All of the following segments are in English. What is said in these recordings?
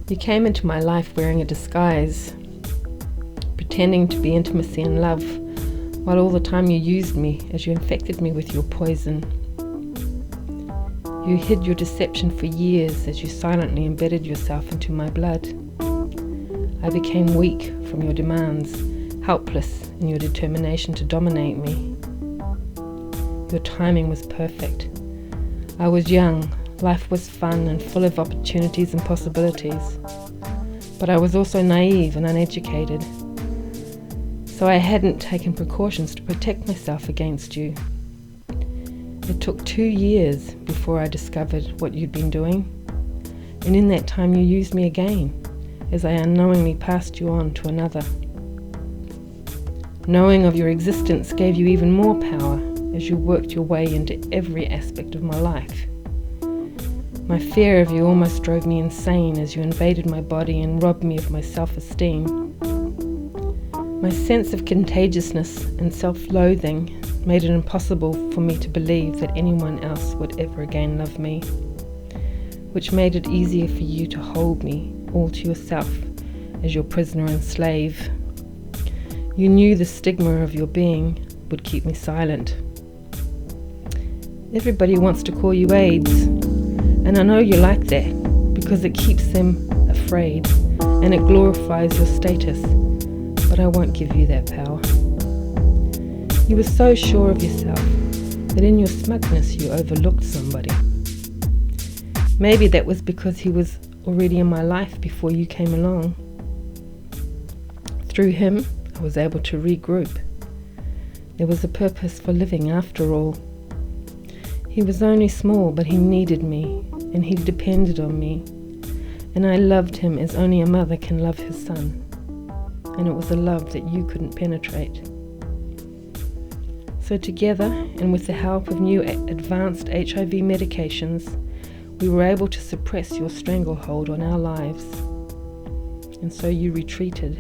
You came into my life wearing a disguise, pretending to be intimacy and love, while all the time you used me as you infected me with your poison. You hid your deception for years as you silently embedded yourself into my blood. I became weak from your demands, helpless in your determination to dominate me. Your timing was perfect. I was young, life was fun and full of opportunities and possibilities. But I was also naive and uneducated. So I hadn't taken precautions to protect myself against you. It took 2 years before I discovered what you'd been doing. And in that time you used me again, as I unknowingly passed you on to another. Knowing of your existence gave you even more power as you worked your way into every aspect of my life. My fear of you almost drove me insane as you invaded my body and robbed me of my self-esteem. My sense of contagiousness and self-loathing made it impossible for me to believe that anyone else would ever again love me, which made it easier for you to hold me all to yourself as your prisoner and slave. You knew the stigma of your being would keep me silent. Everybody wants to call you AIDS, and I know you like that because it keeps them afraid and it glorifies your status, but I won't give you that power. You were so sure of yourself that in your smugness you overlooked somebody. Maybe that was because he was already in my life before you came along. Through him, I was able to regroup. There was a purpose for living after all. He was only small, but he needed me, and he depended on me. And I loved him as only a mother can love his son. And it was a love that you couldn't penetrate. So together, and with the help of new advanced HIV medications, we were able to suppress your stranglehold on our lives. And so you retreated,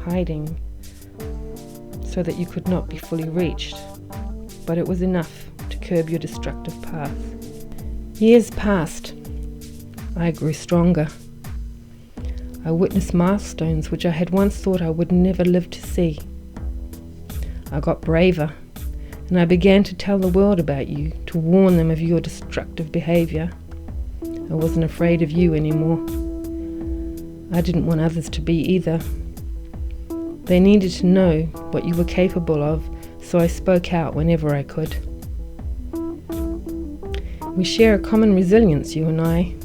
hiding, so that you could not be fully reached. But it was enough to curb your destructive path. Years passed. I grew stronger. I witnessed milestones which I had once thought I would never live to see. I got braver, and I began to tell the world about you, to warn them of your destructive behavior. I wasn't afraid of you anymore. I didn't want others to be either. They needed to know what you were capable of, so I spoke out whenever I could. We share a common resilience, you and I.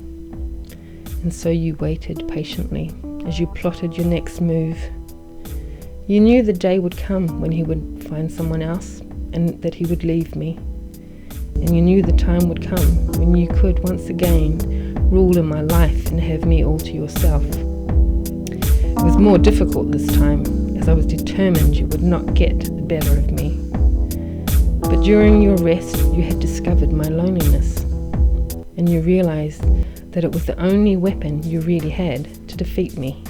And so you waited patiently as you plotted your next move. You knew the day would come when he would find someone else and that he would leave me. And you knew the time would come when you could once again rule in my life and have me all to yourself. It was more difficult this time, as I was determined you would not get the better of me. But during your rest, you had discovered my loneliness, and you realized that it was the only weapon you really had to defeat me.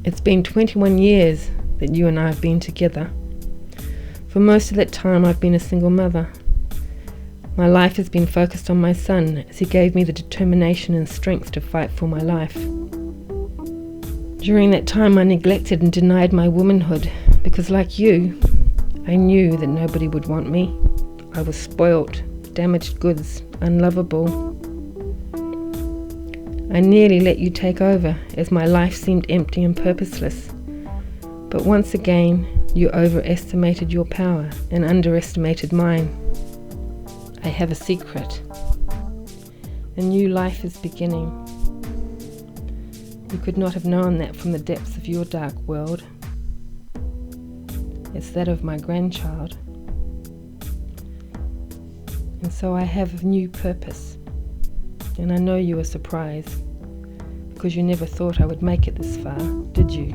It's been 21 years that you and I have been together. For most of that time I've been a single mother. My life has been focused on my son as he gave me the determination and strength to fight for my life. During that time I neglected and denied my womanhood because, like you, I knew that nobody would want me. I was spoilt, damaged goods, unlovable. I nearly let you take over as my life seemed empty and purposeless. But once again, you overestimated your power and underestimated mine. I have a secret. A new life is beginning. You could not have known that from the depths of your dark world. It's that of my grandchild. And so I have a new purpose. And I know you are surprised, because you never thought I would make it this far, did you?